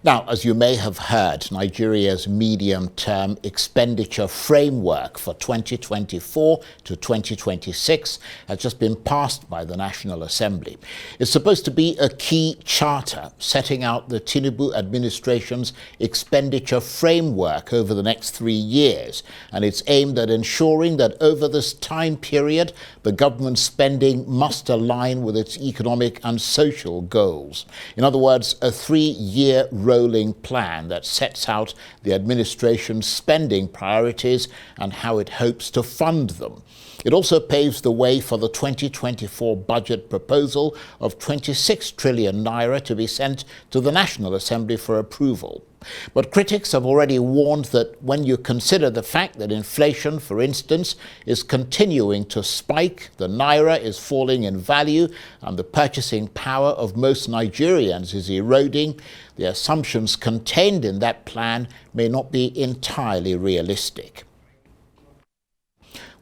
Now, as you may have heard, Nigeria's medium-term expenditure framework for 2024 to 2026 has just been passed by the National Assembly. It's supposed to be a key charter setting out the Tinubu administration's expenditure framework over the next 3 years, and it's aimed at ensuring that over this time period, the government's spending must align with its economic and social goals. In other words, a 3-year rolling plan that sets out the administration's spending priorities and how it hopes to fund them. It also paves the way for the 2024 budget proposal of 26 trillion naira to be sent to the National Assembly for approval. But critics have already warned that when you consider the fact that inflation, for instance, is continuing to spike, the naira is falling in value, and the purchasing power of most Nigerians is eroding, the assumptions contained in that plan may not be entirely realistic.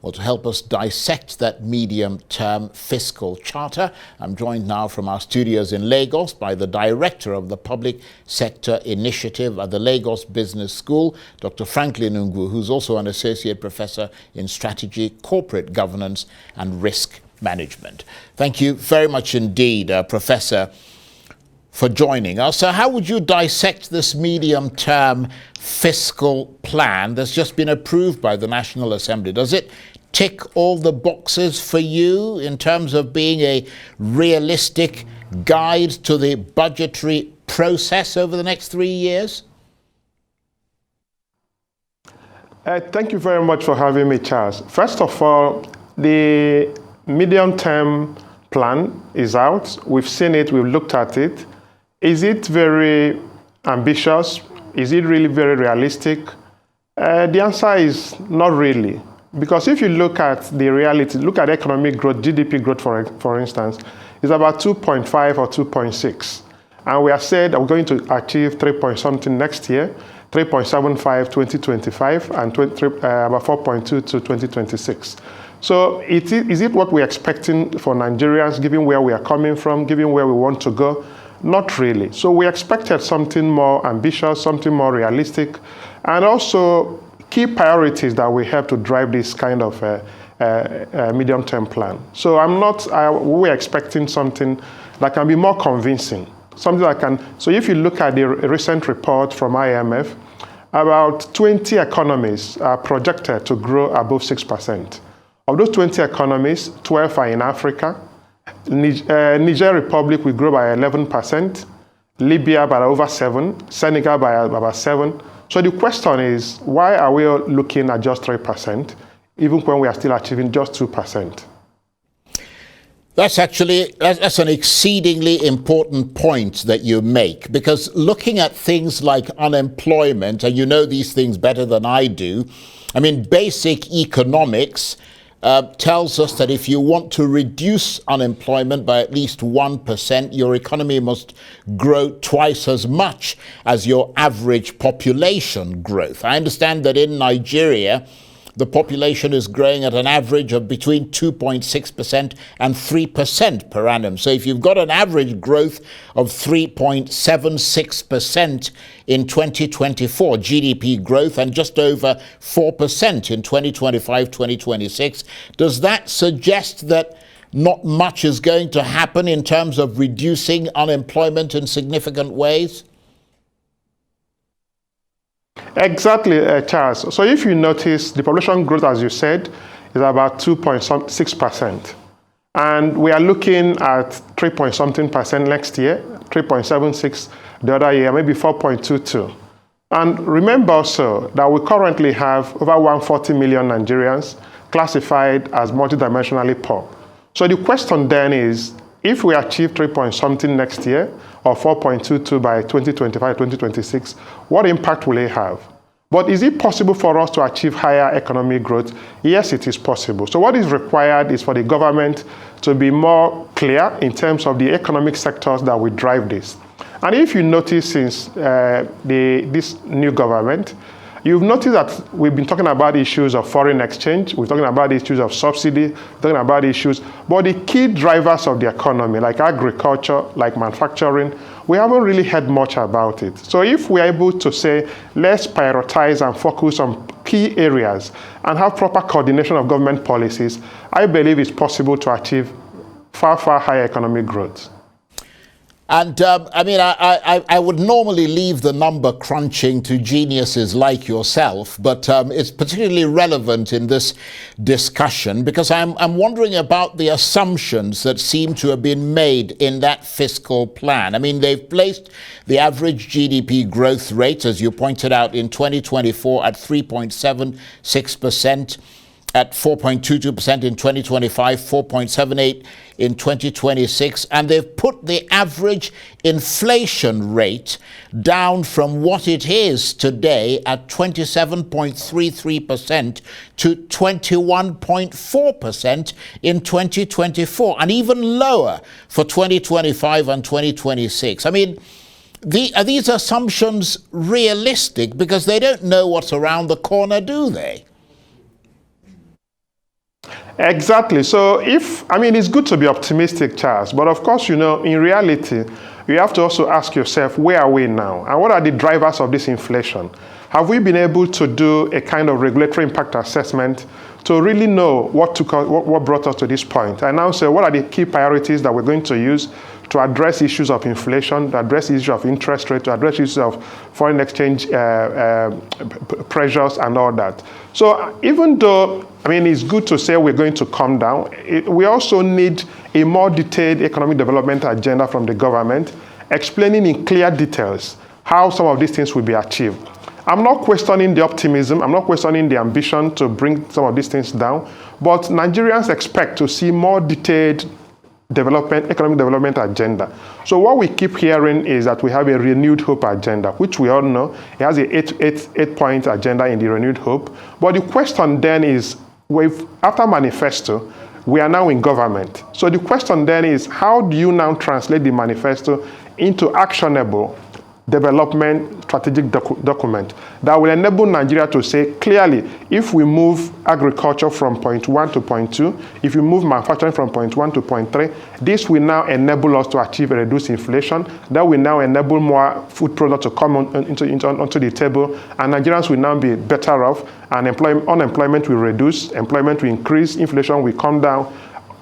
Well, to help us dissect that medium-term fiscal charter, I'm joined now from our studios in Lagos by the Director of the Public Sector Initiative at the Lagos Business School, Dr. Franklin Ngwu, who's also an Associate Professor in Strategy, Corporate Governance and Risk Management. Thank you very much indeed, Professor, for joining us. So how would you dissect this medium-term fiscal plan that's just been approved by the National Assembly? Does it tick all the boxes for you in terms of being a realistic guide to the budgetary process over the next 3 years? Thank you very much for having me, Charles. First of all, the medium-term plan is out. We've seen it, we've looked at it. Is it very ambitious? Is it really very realistic? The answer is not really. Because if you look at the reality, look at economic growth, GDP growth, for instance, is about 2.5 or 2.6. And we have said that we're going to achieve 3-point-something next year, 3.75 2025, and about 4.2 to 2026. So is it what we're expecting for Nigerians, given where we are coming from, given where we want to go? Not really. So we expected something more ambitious, something more realistic, and also key priorities that will help to drive this kind of medium-term plan. So we're expecting something that can be more convincing, something that can, so if you look at the recent report from IMF, about 20 economies are projected to grow above 6%. Of those 20 economies, 12 are in Africa. Niger Republic will grow by 11%, Libya by over 7%, Senegal by about 7%. So the question is, why are we looking at just 3%, even when we are still achieving just 2%? That's an exceedingly important point that you make, because looking at things like unemployment, and you know these things better than I do, I mean, basic economics tells us that if you want to reduce unemployment by at least 1%, your economy must grow twice as much as your average population growth. I understand that in Nigeria, the population is growing at an average of between 2.6% and 3% per annum. So if you've got an average growth of 3.76% in 2024 GDP growth and just over 4% in 2025-2026, does that suggest that not much is going to happen in terms of reducing unemployment in significant ways? Exactly, Charles. So if you notice, the population growth, as you said, is about 2.6%. And we are looking at 3-point-something% next year, 3.76 the other year, maybe 4.22. And remember also that we currently have over 140 million Nigerians classified as multidimensionally poor. So the question then is, if we achieve 3-point-something next year, or 4.22 by 2025, 2026, what impact will it have? But is it possible for us to achieve higher economic growth? Yes, it is possible. So what is required is for the government to be more clear in terms of the economic sectors that will drive this. And if you notice, since this new government, You've noticed that we've been talking about issues of foreign exchange, we're talking about issues of subsidy, we're talking about issues, but the key drivers of the economy, like agriculture, like manufacturing, we haven't really heard much about it. So if we're able to say, let's prioritize and focus on key areas and have proper coordination of government policies, I believe it's possible to achieve far, far higher economic growth. And I mean, I would normally leave the number crunching to geniuses like yourself, but it's particularly relevant in this discussion because I'm wondering about the assumptions that seem to have been made in that fiscal plan. I mean, they've placed the average GDP growth rate, as you pointed out, in 2024 at 3.76%. At 4.22% in 2025, 4.78% in 2026, and they've put the average inflation rate down from what it is today at 27.33% to 21.4% in 2024, and even lower for 2025 and 2026. I mean, are these assumptions realistic? Because they don't know what's around the corner, do they? Exactly. So it's good to be optimistic, Charles, but of course, in reality, you have to also ask yourself, where are we now? And what are the drivers of this inflation? Have we been able to do a kind of regulatory impact assessment to really know what brought us to this point? And now say, what are the key priorities that we're going to use to address issues of inflation, to address issues of interest rate, to address issues of foreign exchange pressures and all that. So even though, it's good to say we're going to come down, we also need a more detailed economic development agenda from the government, explaining in clear details how some of these things will be achieved. I'm not questioning the optimism, I'm not questioning the ambition to bring some of these things down, but Nigerians expect to see more detailed economic development agenda. So what we keep hearing is that we have a renewed hope agenda, which we all know. It has a eight-point agenda in the renewed hope. But the question then is, after manifesto, we are now in government. So the question then is, how do you now translate the manifesto into actionable development strategic document that will enable Nigeria to say clearly, if we move agriculture from point 1 to point 2, if we move manufacturing from point 1 to point 3, this will now enable us to achieve a reduced inflation. That will now enable more food products to come onto the table, and Nigerians will now be better off, and unemployment will reduce, employment will increase, inflation will come down.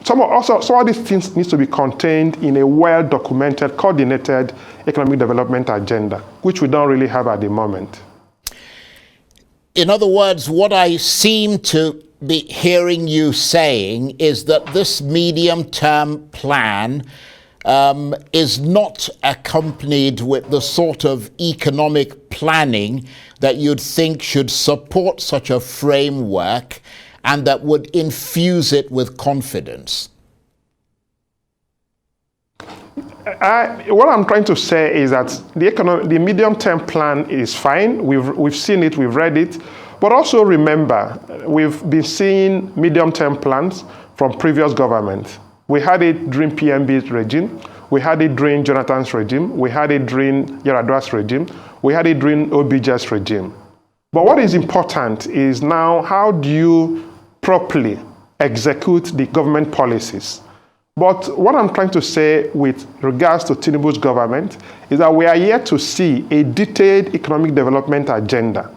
Some of these things need to be contained in a well-documented, coordinated economic development agenda, which we don't really have at the moment. In other words, what I seem to be hearing you saying is that this medium-term plan is not accompanied with the sort of economic planning that you'd think should support such a framework and that would infuse it with confidence. What I'm trying to say is that the medium-term plan is fine. We've seen it, we've read it, but also remember, we've been seeing medium-term plans from previous governments. We had it during PMB's regime, we had it during Jonathan's regime, we had it during Yar'Adua's regime, we had it during OBJ's regime. But what is important is now, how do you properly execute the government policies? But what I'm trying to say with regards to Tinubu's government is that we are yet to see a detailed economic development agenda.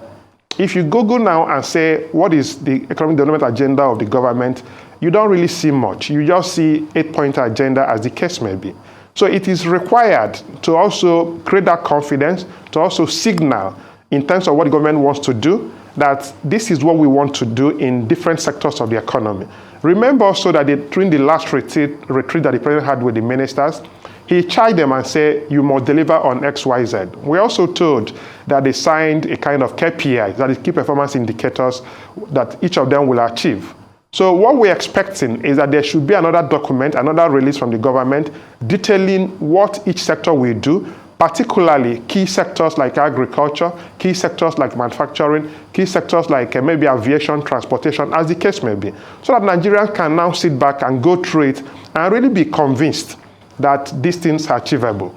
If you Google now and say, what is the economic development agenda of the government, you don't really see much. You just see 8-point agenda, as the case may be. So it is required to also create that confidence, to also signal in terms of what the government wants to do, that this is what we want to do in different sectors of the economy. Remember also that during the last retreat that the president had with the ministers, he charged them and said, you must deliver on X, Y, Z. We're also told that they signed a kind of KPI, that is key performance indicators, that each of them will achieve. So what we're expecting is that there should be another document, another release from the government detailing what each sector will do, particularly key sectors like agriculture, key sectors like manufacturing, key sectors like maybe aviation, transportation, as the case may be, so that Nigerians can now sit back and go through it and really be convinced that these things are achievable.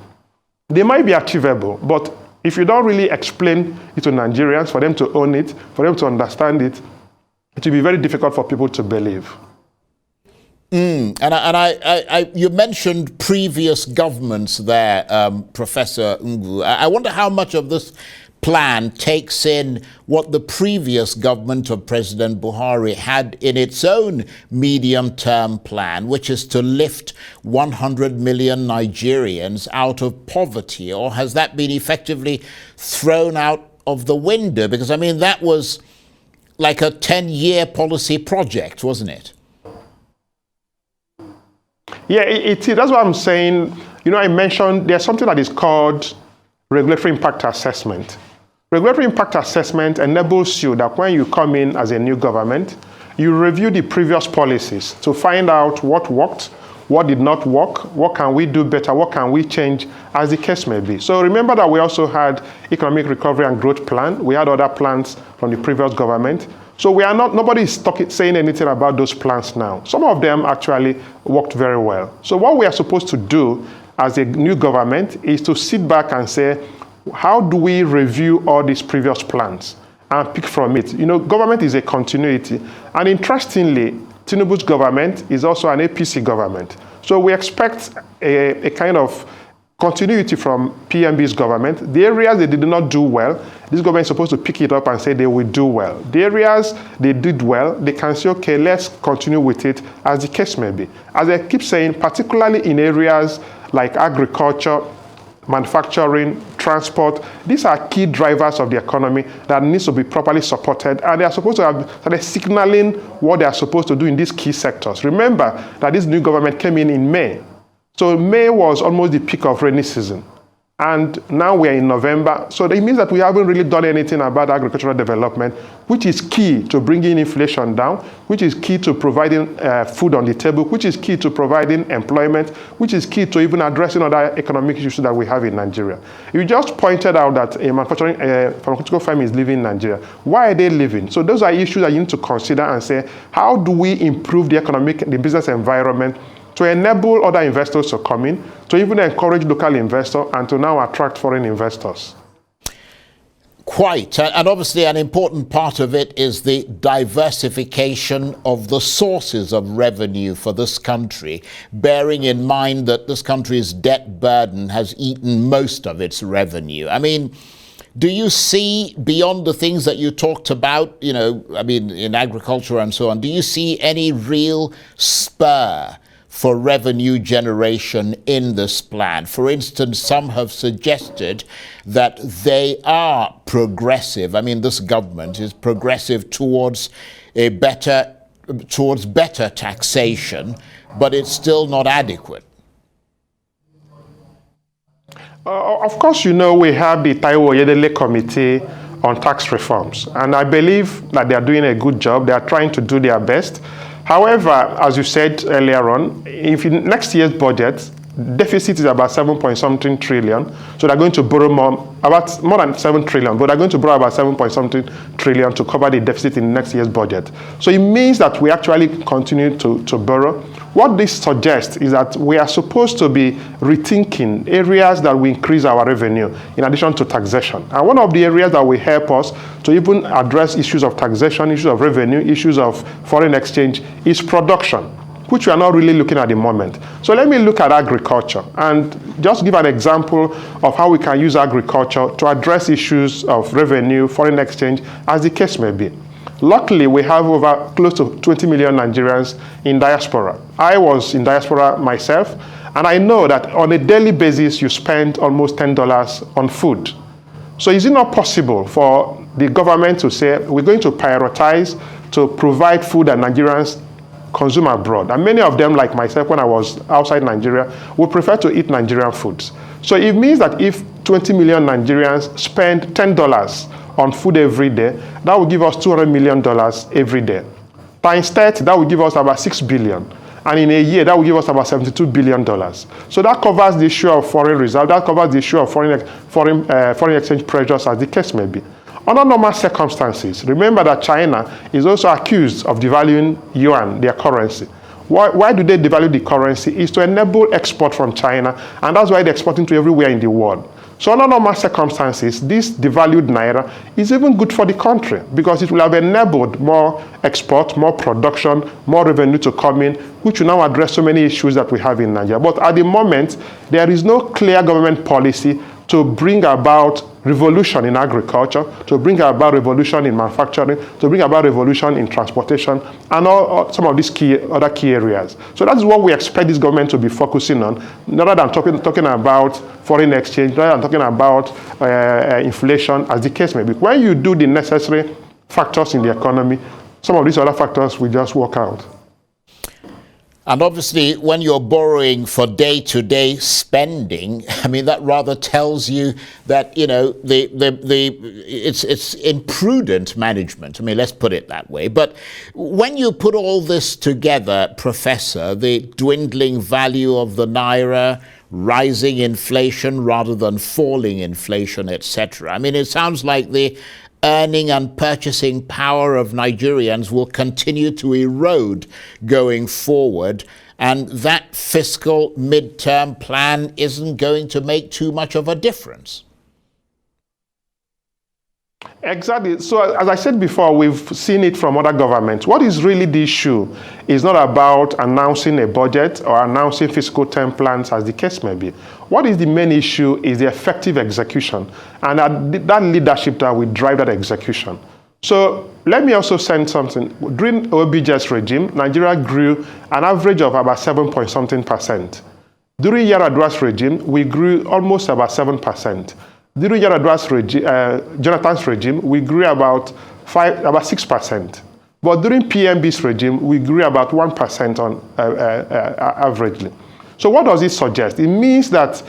They might be achievable, but If you don't really explain it to Nigerians, for them to own it, for them to understand it, it will be very difficult for people to believe. You mentioned previous governments there, Professor Ngwu. I wonder how much of this plan takes in what the previous government of President Buhari had in its own medium-term plan, which is to lift 100 million Nigerians out of poverty, or has that been effectively thrown out of the window? Because, I mean, that was like a 10-year policy project, wasn't it? Yeah, that's what I'm saying. You know, I mentioned there's something that is called regulatory impact assessment. Regulatory impact assessment enables you that when you come in as a new government, you review the previous policies to find out what worked, what did not work, what can we do better, what can we change, as the case may be. So remember that we also had economic recovery and growth plan. We had other plans from the previous government. So nobody is saying anything about those plans now. Some of them actually worked very well. So what we are supposed to do as a new government is to sit back and say, how do we review all these previous plans and pick from it? You know, government is a continuity. And interestingly, Tinubu's government is also an APC government. So we expect a kind of continuity from PMB's government. The areas they did not do well, this government is supposed to pick it up and say they will do well. The areas they did well, they can say, okay, let's continue with it, as the case may be. As I keep saying, particularly in areas like agriculture, manufacturing, transport, these are key drivers of the economy that needs to be properly supported, and they are supposed to have started signaling what they are supposed to do in these key sectors. Remember that this new government came in May. So May was almost the peak of rainy season. And now we are in November. So it means that we haven't really done anything about agricultural development, which is key to bringing inflation down, which is key to providing food on the table, which is key to providing employment, which is key to even addressing other economic issues that we have in Nigeria. You just pointed out that a pharmaceutical firm is leaving Nigeria. Why are they leaving? So those are issues that you need to consider and say, how do we improve the business environment to enable other investors to come in, to even encourage local investors, and to now attract foreign investors? Quite. And obviously an important part of it is the diversification of the sources of revenue for this country, bearing in mind that this country's debt burden has eaten most of its revenue. I mean, do you see, beyond the things that you talked about, you know, I mean, in agriculture and so on, do you see any real spur for revenue generation in this plan? For instance, some have suggested that they are progressive. I mean, this government is progressive towards better taxation, but it's still not adequate. Of course, you know, we have the Taiwo Oyedele Committee on tax reforms, and I believe that they are doing a good job. They are trying to do their best. However, as you said earlier on, if in next year's budget, deficit is about 7-point-something trillion, so they're going to borrow more than 7 trillion, but they're going to borrow about 7-point-something trillion to cover the deficit in next year's budget. So it means that we actually continue to borrow. What this suggests is that we are supposed to be rethinking areas that will increase our revenue in addition to taxation. And one of the areas that will help us to even address issues of taxation, issues of revenue, issues of foreign exchange is production, which we are not really looking at the moment. So let me look at agriculture and just give an example of how we can use agriculture to address issues of revenue, foreign exchange, as the case may be. Luckily, we have over close to 20 million Nigerians in diaspora. I was in diaspora myself, and I know that on a daily basis, you spend almost $10 on food. So is it not possible for the government to say, we're going to prioritize to provide food that Nigerians consume abroad? And many of them, like myself, when I was outside Nigeria, would prefer to eat Nigerian foods. So it means that if 20 million Nigerians spend $10 on food every day, that will give us $200 million every day. Times 30, that will give us about $6 billion. And in a year, that will give us about $72 billion. So that covers the issue of foreign reserve, that covers the issue of foreign exchange pressures, as the case may be. Under normal circumstances, remember that China is also accused of devaluing yuan, their currency. Why do they devalue the currency? Is to enable export from China, and that's why they're exporting to everywhere in the world. So under normal circumstances, this devalued naira is even good for the country because it will have enabled more export, more production, more revenue to come in, which will now address so many issues that we have in Nigeria. But at the moment, there is no clear government policy to bring about revolution in agriculture, to bring about revolution in manufacturing, to bring about revolution in transportation, and some of these other key areas. So that's what we expect this government to be focusing on, rather than talking about foreign exchange, rather than talking about inflation, as the case may be. When you do the necessary factors in the economy, some of these other factors will just work out. And obviously, when you're borrowing for day-to-day spending, I mean, that rather tells you that, you know, it's imprudent management. I mean, let's put it that way. But when you put all this together, Professor, the dwindling value of the naira, rising inflation rather than falling inflation, etc. I mean, it sounds like the earning and purchasing power of Nigerians will continue to erode going forward, and that fiscal midterm plan isn't going to make too much of a difference. Exactly. So as I said before, we've seen it from other governments. What is really the issue is not about announcing a budget or announcing fiscal term plans, as the case may be. What is the main issue is the effective execution, and that leadership that will drive that execution. So let me also send something. During OBJ's regime, Nigeria grew an average of about 7-point-something%. During Yar'Adua's regime, we grew almost about 7%. During Jonathan's regime, we grew about 6%. But during PMB's regime, we grew about 1% on averagely. So what does it suggest? It means that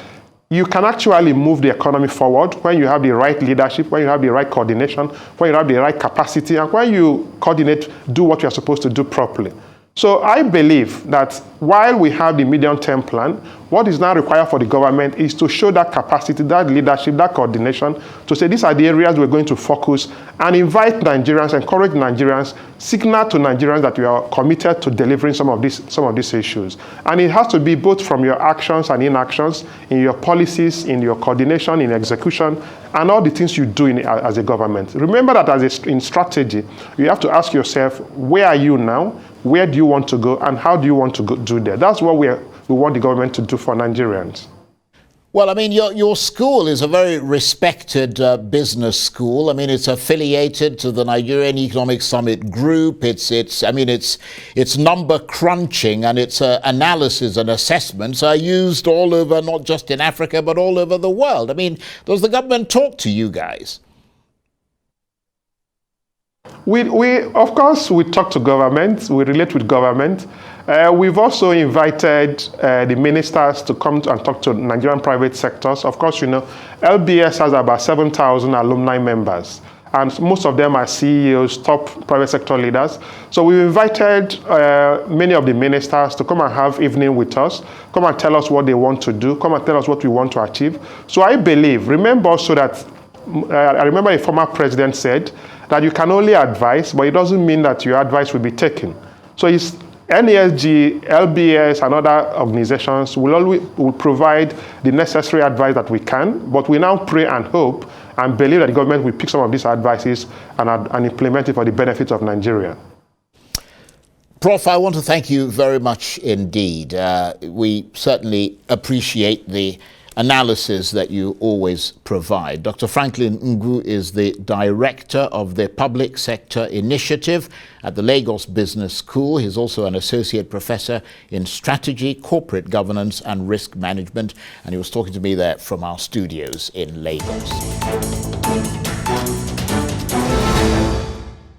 you can actually move the economy forward when you have the right leadership, when you have the right coordination, when you have the right capacity, and when you coordinate, do what you're supposed to do properly. So I believe that while we have the medium-term plan, what is now required for the government is to show that capacity, that leadership, that coordination, to say these are the areas we're going to focus and invite Nigerians, encourage Nigerians, signal to Nigerians that we are committed to delivering some of these issues. And it has to be both from your actions and inactions, in your policies, in your coordination, in execution, and all the things you do as a government. Remember that in strategy, you have to ask yourself, where are you now? Where do you want to go, and how do you want to do there? That's what we want the government to do for Nigerians. Well, I mean, your school is a very respected business school. I mean, it's affiliated to the Nigerian Economic Summit Group. Its number crunching and its analysis and assessments are used all over, not just in Africa, but all over the world. I mean, does the government talk to you guys? Of course, we talk to government, we relate with government. We've also invited the ministers to come and talk to Nigerian private sectors. Of course, you know, LBS has about 7,000 alumni members, and most of them are CEOs, top private sector leaders. So we've invited many of the ministers to come and have evening with us, come and tell us what they want to do, come and tell us what we want to achieve. So I believe, remember also that, I remember a former president said that you can only advise, but it doesn't mean that your advice will be taken. So it's NESG, LBS, and other organizations will provide the necessary advice that we can, but we now pray and hope and believe that the government will pick some of these advices and implement it for the benefit of Nigeria. Prof, I want to thank you very much indeed. We certainly appreciate the analysis that you always provide. Dr. Franklin Ngwu is the Director of the Public Sector Initiative at the Lagos Business School. He's also an Associate Professor in Strategy, Corporate Governance and Risk Management, and he was talking to me there from our studios in Lagos.